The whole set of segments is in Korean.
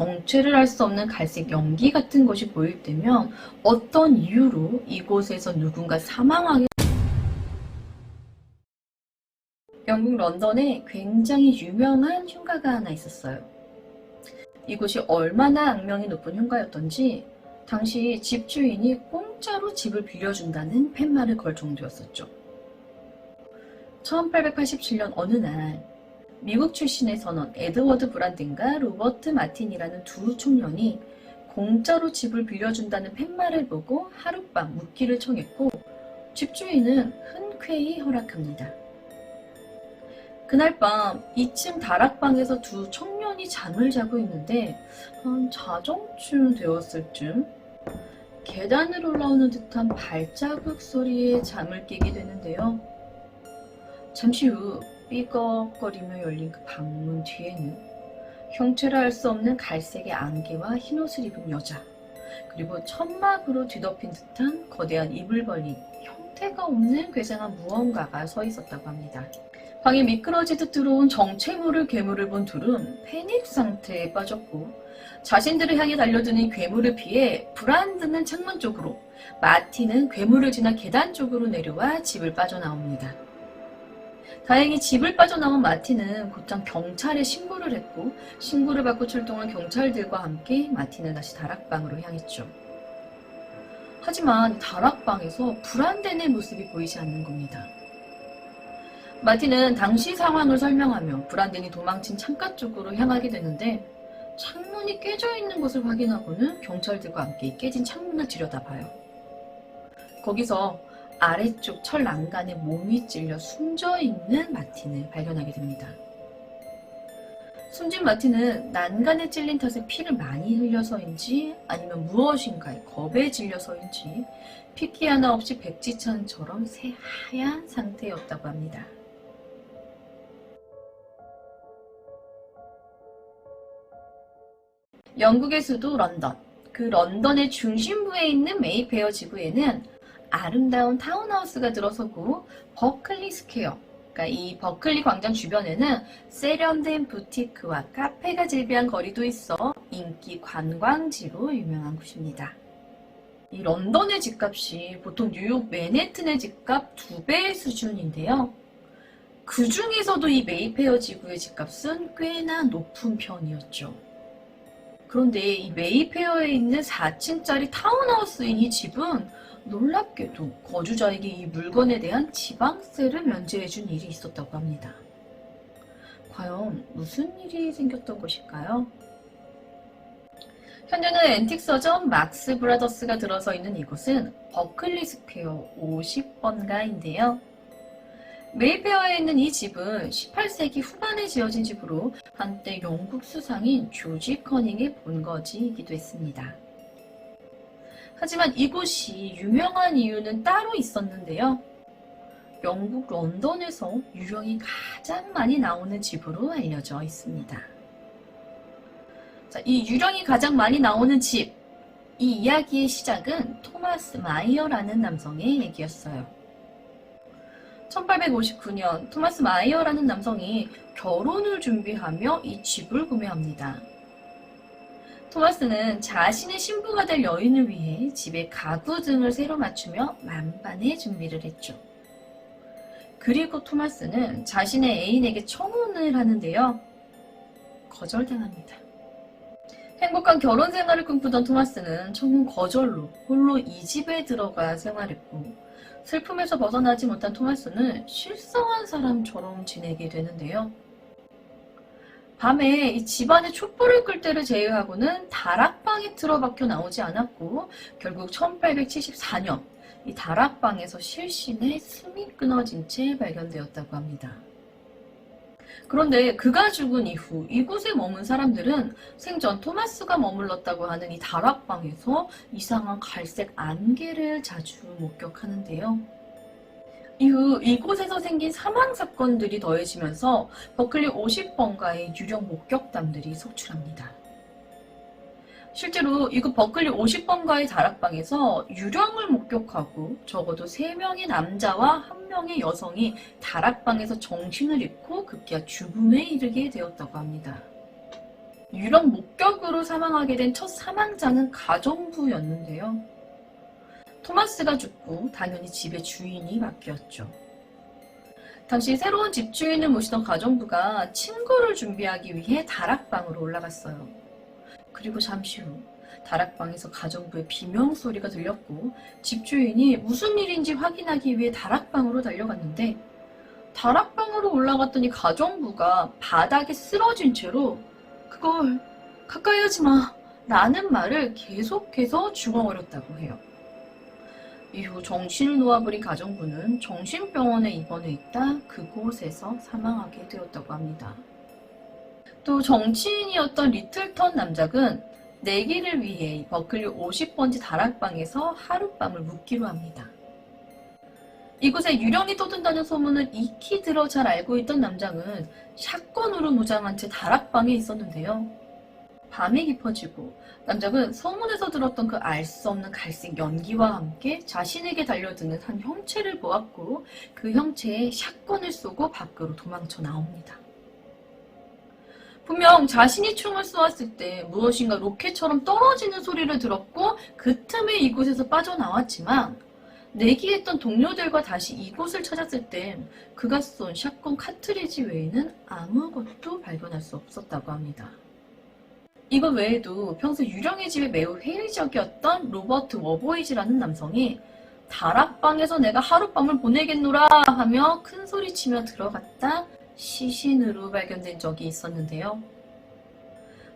정체를 알 수 없는 갈색 연기 같은 것이 보일 때면 어떤 이유로 이곳에서 누군가 사망하게. 영국 런던에 굉장히 유명한 흉가가 하나 있었어요. 이곳이 얼마나 악명이 높은 흉가였던지 당시 집주인이 공짜로 집을 빌려준다는 팻말을 걸 정도였었죠. 1887년 어느 날 미국 출신의 선원 에드워드 브란든과 로버트 마틴이라는 두 청년이 공짜로 집을 빌려준다는 팻말을 보고 하룻밤 묵기를 청했고 집주인은 흔쾌히 허락합니다. 그날 밤 2층 다락방에서 두 청년이 잠을 자고 있는데 한 자정쯤 되었을 쯤 계단을 올라오는 듯한 발자국 소리에 잠을 깨게 되는데요. 잠시 후 삐걱거리며 열린 그 방문 뒤에는 형체를 알 수 없는 갈색의 안개와 흰옷을 입은 여자, 그리고 천막으로 뒤덮인 듯한 거대한 입을 벌린 형태가 없는 괴상한 무언가가 서 있었다고 합니다. 방에 미끄러지듯 들어온 정체모를 괴물을 본 둘은 패닉 상태에 빠졌고 자신들을 향해 달려드는 괴물을 피해 브란드는 창문 쪽으로, 마틴은 괴물을 지나 계단 쪽으로 내려와 집을 빠져나옵니다. 다행히 집을 빠져나온 마틴은 곧장 경찰에 신고를 했고 신고를 받고 출동한 경찰들과 함께 마틴은 다시 다락방으로 향했죠. 하지만 다락방에서 브란덴의 모습이 보이지 않는 겁니다. 마틴은 당시 상황을 설명하며 브란덴이 도망친 창가 쪽으로 향하게 되는데 창문이 깨져 있는 것을 확인하고는 경찰들과 함께 깨진 창문을 들여다봐요. 거기서 아래쪽 철 난간에 몸이 찔려 숨져있는 마틴을 발견하게 됩니다. 숨진 마틴은 난간에 찔린 탓에 피를 많이 흘려서인지 아니면 무엇인가에 겁에 질려서인지 핏기 하나 없이 백지천처럼 새하얀 상태였다고 합니다. 영국의 수도 런던, 그 런던의 중심부에 있는 메이페어 지구에는 아름다운 타운하우스가 들어서고 버클리 스퀘어, 그러니까 이 버클리 광장 주변에는 세련된 부티크와 카페가 즐비한 거리도 있어 인기 관광지로 유명한 곳입니다. 이 런던의 집값이 보통 뉴욕 맨해튼의 집값 2배의 수준인데요. 그 중에서도 이 메이페어 지구의 집값은 꽤나 높은 편이었죠. 그런데 이 메이페어에 있는 4층짜리 타운하우스인 이 집은 놀랍게도 거주자에게 이 물건에 대한 지방세를 면제해준 일이 있었다고 합니다. 과연 무슨 일이 생겼던 것일까요? 현재는 앤틱 서점 막스 브라더스가 들어서 있는 이곳은 버클리 스퀘어 50번가인데요. 메이페어에 있는 이 집은 18세기 후반에 지어진 집으로 한때 영국 수상인 조지 커닝의 본거지이기도 했습니다. 하지만 이곳이 유명한 이유는 따로 있었는데요. 영국 런던에서 유령이 가장 많이 나오는 집으로 알려져 있습니다. 자, 이 유령이 가장 많이 나오는 집, 이 이야기의 시작은 토마스 마이어라는 남성의 얘기였어요. 1859년 토마스 마이어라는 남성이 결혼을 준비하며 이 집을 구매합니다. 토마스는 자신의 신부가 될 여인을 위해 집에 가구 등을 새로 맞추며 만반의 준비를 했죠. 그리고 토마스는 자신의 애인에게 청혼을 하는데요. 거절당합니다. 행복한 결혼 생활을 꿈꾸던 토마스는 청혼 거절로 홀로 이 집에 들어가 생활했고 슬픔에서 벗어나지 못한 토마스는 실성한 사람처럼 지내게 되는데요. 밤에 이 집안의 촛불을 끌 때를 제외하고는 다락방에 틀어박혀 나오지 않았고 결국 1874년 이 다락방에서 실신의 숨이 끊어진 채 발견되었다고 합니다. 그런데 그가 죽은 이후 이곳에 머문 사람들은 생전 토마스가 머물렀다고 하는 이 다락방에서 이상한 갈색 안개를 자주 목격하는데요. 이후 이곳에서 생긴 사망 사건들이 더해지면서 버클리 50번가의 유령 목격담들이 속출합니다. 실제로 이곳 버클리 50번가의 다락방에서 유령을 목격하고 적어도 3명의 남자와 1명의 여성이 다락방에서 정신을 잃고 급기야 죽음에 이르게 되었다고 합니다. 유령 목격으로 사망하게 된 첫 사망자는 가정부였는데요. 토마스가 죽고 당연히 집의 주인이 바뀌었죠. 당시 새로운 집주인을 모시던 가정부가 침구를 준비하기 위해 다락방으로 올라갔어요. 그리고 잠시 후 다락방에서 가정부의 비명소리가 들렸고 집주인이 무슨 일인지 확인하기 위해 다락방으로 달려갔는데 다락방으로 올라갔더니 가정부가 바닥에 쓰러진 채로 그걸 가까이 하지 마 라는 말을 계속해서 중얼거렸다고 해요. 이후 정신을 놓아버린 가정부는 정신병원에 입원해 있다 그곳에서 사망하게 되었다고 합니다. 또 정치인이었던 리틀턴 남작은 내기를 위해 버클리 50번지 다락방에서 하룻밤을 묵기로 합니다. 이곳에 유령이 떠든다는 소문을 익히 들어 잘 알고 있던 남장은 샷건으로 무장한 채 다락방에 있었는데요. 밤이 깊어지고 남작은 소문에서 들었던 그 알 수 없는 갈색 연기와 함께 자신에게 달려드는 한 형체를 보았고 그 형체에 샷건을 쏘고 밖으로 도망쳐 나옵니다. 분명 자신이 총을 쏘았을 때 무엇인가 로켓처럼 떨어지는 소리를 들었고 그 틈에 이곳에서 빠져나왔지만 내기했던 동료들과 다시 이곳을 찾았을 땐 그가 쏜 샷건 카트리지 외에는 아무것도 발견할 수 없었다고 합니다. 이것 외에도 평소 유령의 집에 매우 회의적이었던 로버트 워보이즈라는 남성이 다락방에서 내가 하룻밤을 보내겠노라 하며 큰소리치며 들어갔다 시신으로 발견된 적이 있었는데요.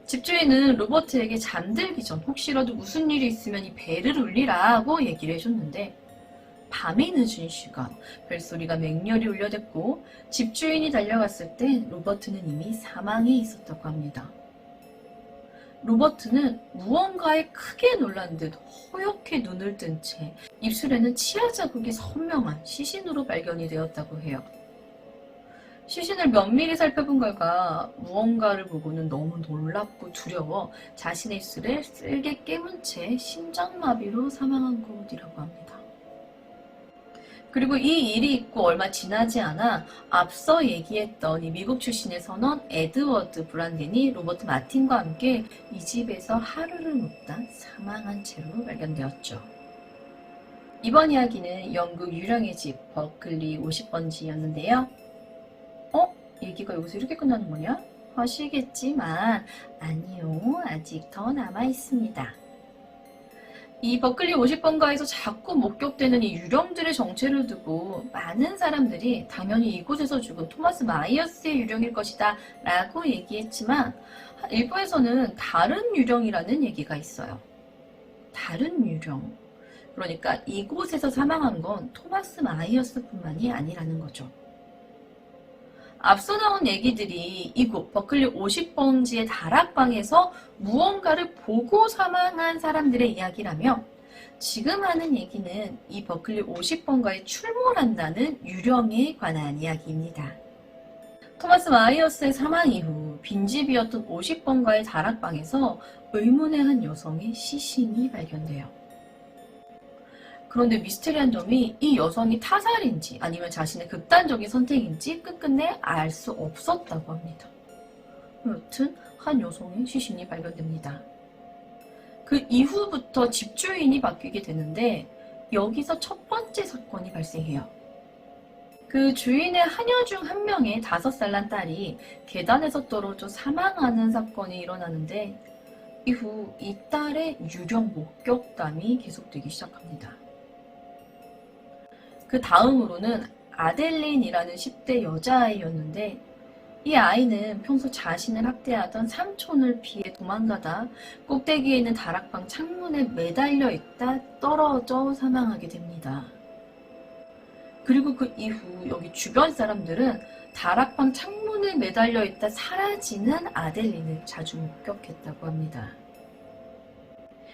집주인은 로버트에게 잠들기 전 혹시라도 무슨 일이 있으면 이 벨을 울리라고 얘기를 해줬는데 밤이 늦은 시간 벨소리가 맹렬히 울려댔고 집주인이 달려갔을 때 로버트는 이미 사망해 있었다고 합니다. 로버트는 무언가에 크게 놀란 듯 허옇게 눈을 뜬 채 입술에는 치아 자국이 선명한 시신으로 발견이 되었다고 해요. 시신을 면밀히 살펴본 결과 무언가를 보고는 너무 놀랍고 두려워 자신의 입술을 쓸게 깨문 채 심장마비로 사망한 것이라고 합니다. 그리고 이 일이 있고 얼마 지나지 않아 앞서 얘기했던 이 미국 출신의 선원 에드워드 브란덴이 로버트 마틴과 함께 이 집에서 하루를 묵다 사망한 채로 발견되었죠. 이번 이야기는 영국 유령의 집 버클리 50번지였는데요. 얘기가 여기서 이렇게 끝나는 거냐? 하시겠지만 아니요, 아직 더 남아있습니다. 이 버클리 50번가에서 자꾸 목격되는 이 유령들의 정체를 두고 많은 사람들이 당연히 이곳에서 죽은 토마스 마이어스의 유령일 것이다 라고 얘기했지만 일부에서는 다른 유령이라는 얘기가 있어요. 다른 유령. 그러니까 이곳에서 사망한 건 토마스 마이어스 뿐만이 아니라는 거죠. 앞서 나온 얘기들이 이곳 버클리 50번지의 다락방에서 무언가를 보고 사망한 사람들의 이야기라며 지금 하는 얘기는 이 버클리 50번가에 출몰한다는 유령에 관한 이야기입니다. 토마스 마이어스의 사망 이후 빈집이었던 50번가의 다락방에서 의문의 한 여성의 시신이 발견돼요. 그런데 미스테리한 점이 이 여성이 타살인지 아니면 자신의 극단적인 선택인지 끝끝내 알 수 없었다고 합니다. 여튼 한 여성의 시신이 발견됩니다. 그 이후부터 집주인이 바뀌게 되는데 여기서 첫 번째 사건이 발생해요. 그 주인의 하녀 중 한 명의 5살 난 딸이 계단에서 떨어져 사망하는 사건이 일어나는데 이후 이 딸의 유령 목격담이 계속되기 시작합니다. 그 다음으로는 아델린이라는 10대 여자아이였는데 이 아이는 평소 자신을 학대하던 삼촌을 피해 도망가다 꼭대기에 있는 다락방 창문에 매달려 있다 떨어져 사망하게 됩니다. 그리고 그 이후 여기 주변 사람들은 다락방 창문에 매달려 있다 사라지는 아델린을 자주 목격했다고 합니다.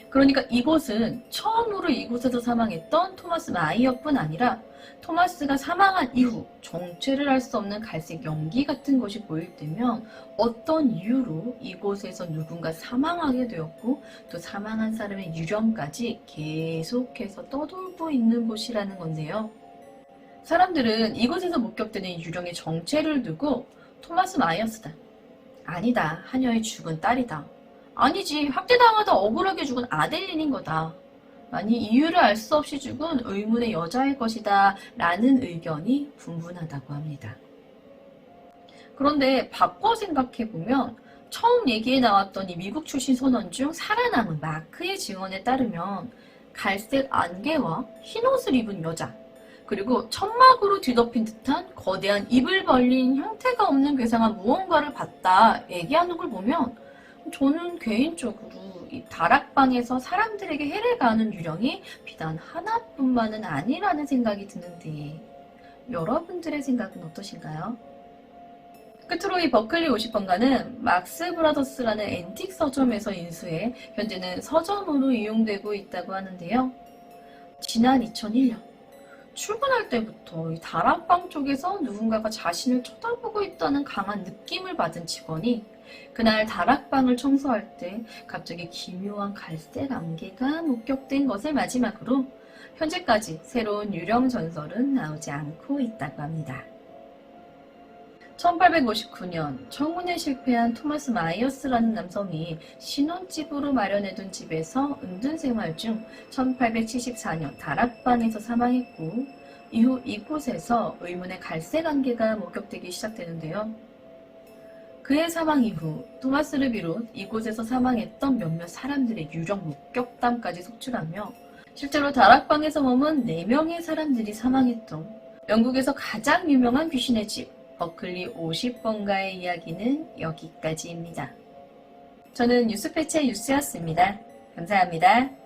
그러니까 이곳은 처음으로 이곳에서 사망했던 토마스 마이어뿐 아니라 토마스가 사망한 이후 정체를 알 수 없는 갈색 연기 같은 것이 보일 때면 어떤 이유로 이곳에서 누군가 사망하게 되었고 또 사망한 사람의 유령까지 계속해서 떠돌고 있는 곳이라는 건데요. 사람들은 이곳에서 목격되는 유령의 정체를 두고 토마스 마이어스다. 아니다. 하녀의 죽은 딸이다. 아니지. 학대당하다 억울하게 죽은 아델린인 거다. 아니 이유를 알 수 없이 죽은 의문의 여자일 것이다 라는 의견이 분분하다고 합니다. 그런데 바꿔 생각해보면 처음 얘기에 나왔던 이 미국 출신 선원 중 살아남은 마크의 증언에 따르면 갈색 안개와 흰 옷을 입은 여자 그리고 천막으로 뒤덮인 듯한 거대한 입을 벌린 형태가 없는 괴상한 무언가를 봤다 얘기하는 걸 보면 저는 개인적으로 이 다락방에서 사람들에게 해를 가하는 유령이 비단 하나뿐만은 아니라는 생각이 드는데 여러분들의 생각은 어떠신가요? 끝으로 이 버클리 50번가는 막스 브라더스라는 앤틱 서점에서 인수해 현재는 서점으로 이용되고 있다고 하는데요. 지난 2001년 출근할 때부터 이 다락방 쪽에서 누군가가 자신을 쳐다보고 있다는 강한 느낌을 받은 직원이 그날 다락방을 청소할 때 갑자기 기묘한 갈색 안개가 목격된 것을 마지막으로 현재까지 새로운 유령 전설은 나오지 않고 있다고 합니다. 1859년 청혼에 실패한 토마스 마이어스라는 남성이 신혼집으로 마련해둔 집에서 은둔 생활 중 1874년 다락방에서 사망했고 이후 이곳에서 의문의 갈색 안개가 목격되기 시작되는데요. 그의 사망 이후 토마스를 비롯 이곳에서 사망했던 몇몇 사람들의 유령 목격담까지 속출하며 실제로 다락방에서 머문 4명의 사람들이 사망했던 영국에서 가장 유명한 귀신의 집 버클리 50번가의 이야기는 여기까지입니다. 저는 뉴스패치의 뉴스였습니다. 감사합니다.